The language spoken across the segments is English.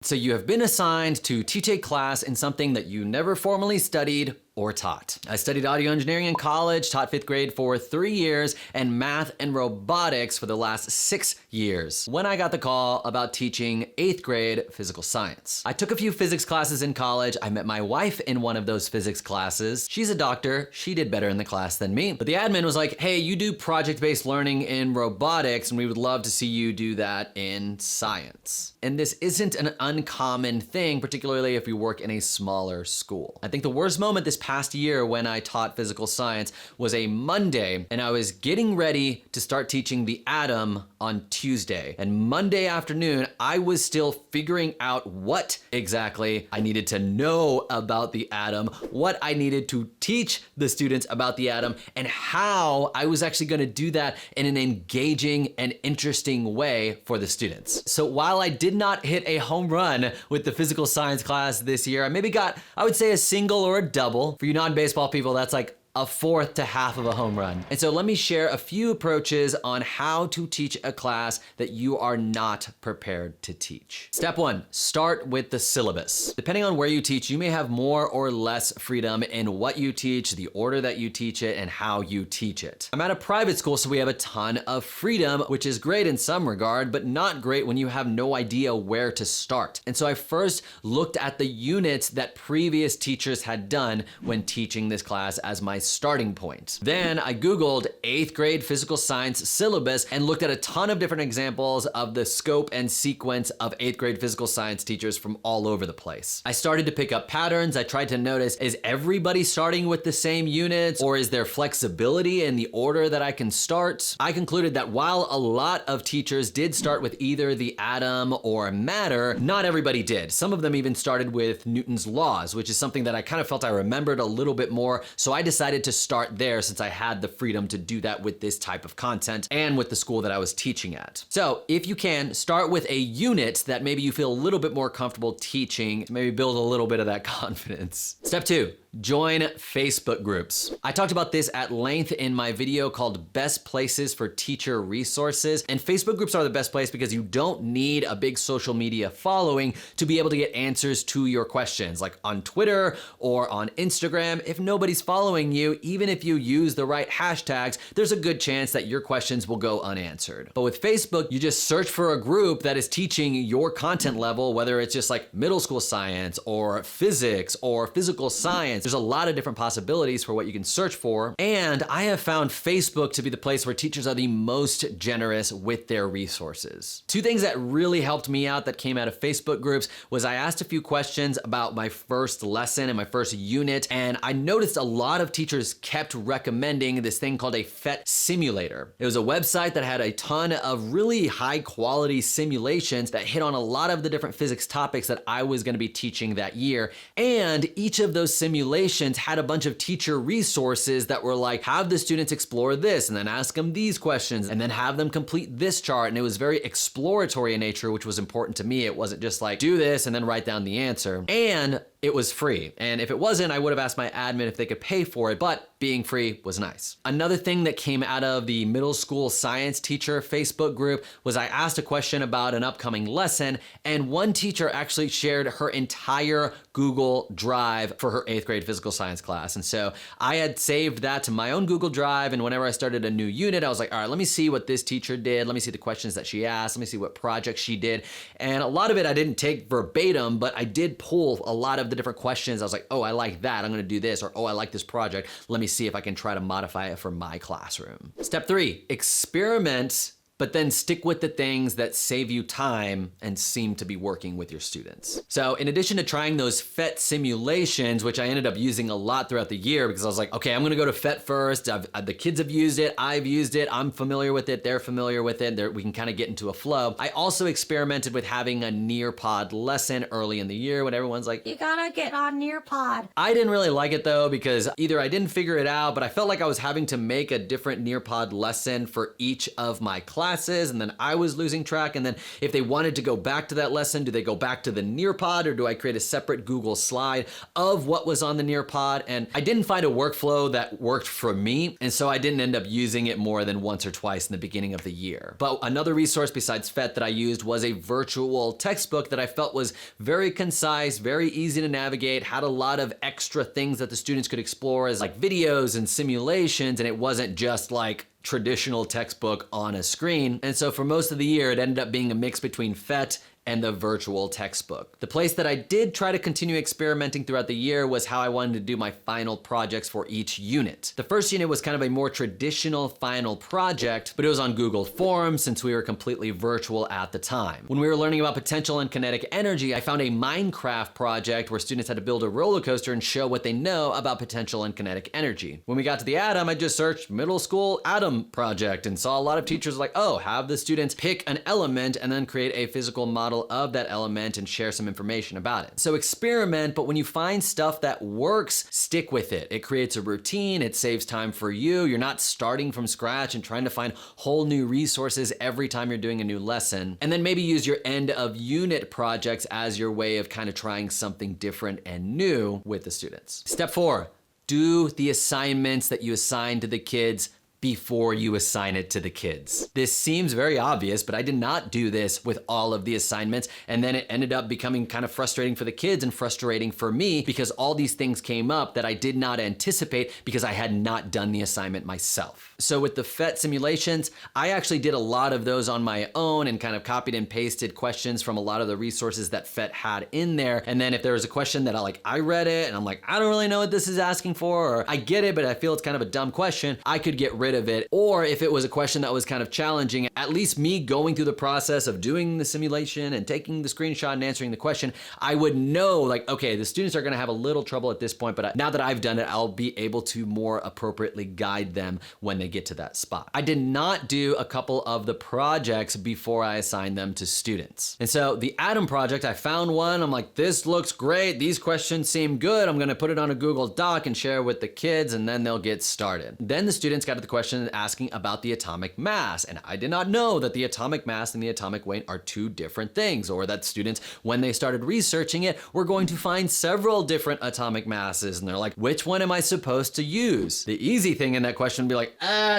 So you have been assigned to teach a class in something that you never formally studied or taught. I studied audio engineering in college, taught 5th grade for 3 years, and math and robotics for the last 6 years. When I got the call about teaching 8th grade physical science. I took a few physics classes in college. I met my wife in one of those physics classes. She's a doctor. She did better in the class than me. But the admin was like, hey, you do project-based learning in robotics, and we would love to see you do that in science. And this isn't an uncommon thing, particularly if you work in a smaller school. I think the worst moment this past year when I taught physical science was a Monday, and I was getting ready to start teaching the atom on Tuesday. And Monday afternoon, I was still figuring out what exactly I needed to know about the atom, what I needed to teach the students about the atom, and how I was actually going to do that in an engaging and interesting way for the students. So while I did not hit a home run with the physical science class this year, I maybe got, I would say, a single or a double. For you non-baseball people, that's like a fourth to half of a home run. And so let me share a few approaches on how to teach a class that you are not prepared to teach. Step 1, start with the syllabus. Depending on where you teach, you may have more or less freedom in what you teach, the order that you teach it, and how you teach it. I'm at a private school, so we have a ton of freedom, which is great in some regard, but not great when you have no idea where to start. And so I first looked at the units that previous teachers had done when teaching this class as my starting point. Then I Googled 8th grade physical science syllabus and looked at a ton of different examples of the scope and sequence of 8th grade physical science teachers from all over the place. I started to pick up patterns. I tried to notice, is everybody starting with the same units, or is there flexibility in the order that I can start? I concluded that while a lot of teachers did start with either the atom or matter, not everybody did. Some of them even started with Newton's laws, which is something that I kind of felt I remembered a little bit more, so I decided to start there since I had the freedom to do that with this type of content and with the school that I was teaching at. So if you can, start with a unit that maybe you feel a little bit more comfortable teaching to maybe build a little bit of that confidence. Step 2, join Facebook groups. I talked about this at length in my video called Best Places for Teacher Resources, and Facebook groups are the best place because you don't need a big social media following to be able to get answers to your questions. Like on Twitter or on Instagram, if nobody's following you, even if you use the right hashtags, there's a good chance that your questions will go unanswered. But with Facebook, you just search for a group that is teaching your content level, whether it's just like middle school science or physics or physical science. There's a lot of different possibilities for what you can search for. And I have found Facebook to be the place where teachers are the most generous with their resources. 2 things that really helped me out that came out of Facebook groups was I asked a few questions about my first lesson and my first unit, and I noticed a lot of teachers kept recommending this thing called a PhET simulator. It was a website that had a ton of really high quality simulations that hit on a lot of the different physics topics that I was going to be teaching that year. And each of those simulations had a bunch of teacher resources that were like, have the students explore this and then ask them these questions and then have them complete this chart. And it was very exploratory in nature, which was important to me. It wasn't just like, do this and then write down the answer. And it was free. And if it wasn't, I would have asked my admin if they could pay for it, but being free was nice. Another thing that came out of the middle school science teacher Facebook group was I asked a question about an upcoming lesson, and one teacher actually shared her entire Google Drive for her 8th grade physical science class. And so I had saved that to my own Google Drive, and whenever I started a new unit, I was like, all right, let me see what this teacher did. Let me see the questions that she asked. Let me see what projects she did. And a lot of it I didn't take verbatim, but I did pull a lot of the different questions. I was like, oh, I like that. I'm going to do this. Or, oh, I like this project. Let me see if I can try to modify it for my classroom. Step 3, experiment, but then stick with the things that save you time and seem to be working with your students. So in addition to trying those PhET simulations, which I ended up using a lot throughout the year because I was like, okay, I'm gonna go to PhET first. The kids have used it, I've used it, I'm familiar with it, they're familiar with it, we can kind of get into a flow. I also experimented with having a Nearpod lesson early in the year when everyone's like, you gotta get on Nearpod. I didn't really like it though because either I didn't figure it out, but I felt like I was having to make a different Nearpod lesson for each of my classes. classes, and then I was losing track. And then if they wanted to go back to that lesson, do they go back to the Nearpod, or do I create a separate Google slide of what was on the Nearpod? And I didn't find a workflow that worked for me, and so I didn't end up using it more than once or twice in the beginning of the year. But another resource besides PhET that I used was a virtual textbook that I felt was very concise, very easy to navigate, had a lot of extra things that the students could explore as like videos and simulations, and it wasn't just like traditional textbook on a screen. And so for most of the year, it ended up being a mix between PhET and the virtual textbook. The place that I did try to continue experimenting throughout the year was how I wanted to do my final projects for each unit. The first unit was kind of a more traditional final project, but it was on Google Forms since we were completely virtual at the time. When we were learning about potential and kinetic energy, I found a Minecraft project where students had to build a roller coaster and show what they know about potential and kinetic energy. When we got to the atom, I just searched middle school atom project and saw a lot of teachers like, oh, have the students pick an element and then create a physical model of that element and share some information about it. So experiment, but when you find stuff that works, stick with it. It creates a routine, it saves time for you. You're not starting from scratch and trying to find whole new resources every time you're doing a new lesson. And then maybe use your end of unit projects as your way of kind of trying something different and new with the students. Step 4, do the assignments that you assign to the kids before you assign it to the kids. This seems very obvious, but I did not do this with all of the assignments, and then it ended up becoming kind of frustrating for the kids and frustrating for me because all these things came up that I did not anticipate because I had not done the assignment myself. So with the PhET simulations, I actually did a lot of those on my own and kind of copied and pasted questions from a lot of the resources that PhET had in there. And then if there was a question that I read it and I'm like, I don't really know what this is asking for, or I get it, but I feel it's kind of a dumb question, I could get rid of it. Or if it was a question that was kind of challenging, at least me going through the process of doing the simulation and taking the screenshot and answering the question, I would know like, okay, the students are gonna have a little trouble at this point, but now that I've done it, I'll be able to more appropriately guide them when they get to that spot. I did not do a couple of the projects before I assigned them to students. And so the Atom project, I found one, I'm like, this looks great, these questions seem good, I'm gonna put it on a Google Doc and share it with the kids, and then they'll get started. Then the students got to the question asking about the atomic mass, and I did not know that the atomic mass and the atomic weight are two different things, or that students, when they started researching it, were going to find several different atomic masses, and they're like, which one am I supposed to use? The easy thing in that question would be like,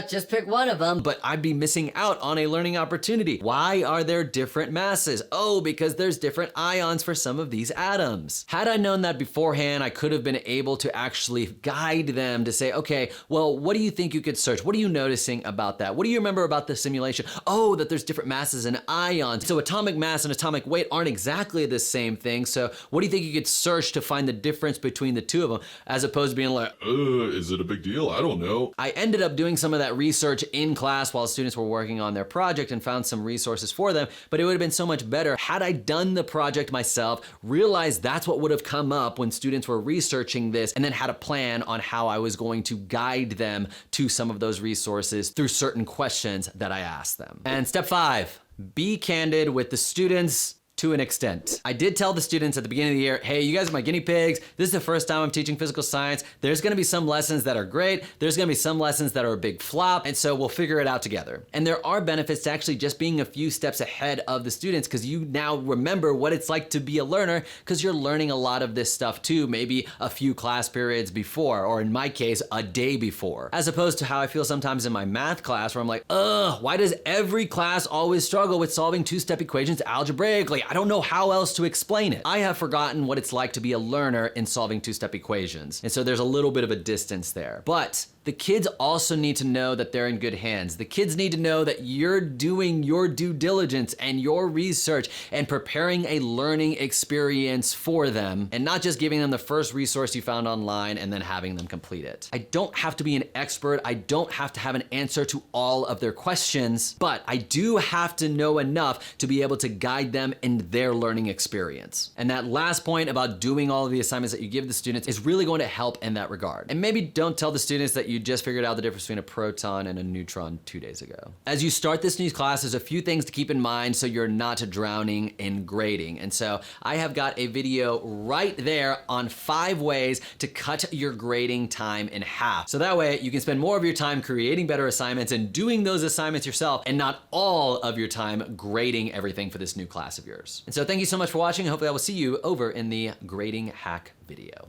just pick one of them, but I'd be missing out on a learning opportunity. Why are there different masses? Oh, because there's different ions for some of these atoms. Had I known that beforehand, I could have been able to actually guide them to say, okay, well, what do you think you could search? What are you noticing about that? What do you remember about the simulation? Oh, that there's different masses and ions. So atomic mass and atomic weight aren't exactly the same thing. So what do you think you could search to find the difference between the two of them, as opposed to being like, is it a big deal? I don't know. I ended up doing some of that research in class while students were working on their project and found some resources for them, but it would have been so much better had I done the project myself, realized that's what would have come up when students were researching this, and then had a plan on how I was going to guide them to some of those resources through certain questions that I asked them. And step 5, be candid with the students to an extent. I did tell the students at the beginning of the year, hey, you guys are my guinea pigs. This is the first time I'm teaching physical science. There's gonna be some lessons that are great. There's gonna be some lessons that are a big flop. And so we'll figure it out together. And there are benefits to actually just being a few steps ahead of the students, because you now remember what it's like to be a learner, because you're learning a lot of this stuff too, maybe a few class periods before, or in my case, a day before. As opposed to how I feel sometimes in my math class where I'm like, why does every class always struggle with solving two-step equations algebraically? I don't know how else to explain it. I have forgotten what it's like to be a learner in solving two-step equations. And so there's a little bit of a distance there. But the kids also need to know that they're in good hands. The kids need to know that you're doing your due diligence and your research and preparing a learning experience for them, and not just giving them the first resource you found online and then having them complete it. I don't have to be an expert. I don't have to have an answer to all of their questions, but I do have to know enough to be able to guide them in their learning experience. And that last point about doing all of the assignments that you give the students is really going to help in that regard. And maybe don't tell the students that you you just figured out the difference between a proton and a neutron 2 days ago. As you start this new class, there's a few things to keep in mind so you're not drowning in grading. And so I have got a video right there on 5 ways to cut your grading time in half. So that way you can spend more of your time creating better assignments and doing those assignments yourself, and not all of your time grading everything for this new class of yours. And so thank you so much for watching. Hopefully I will see you over in the grading hack video.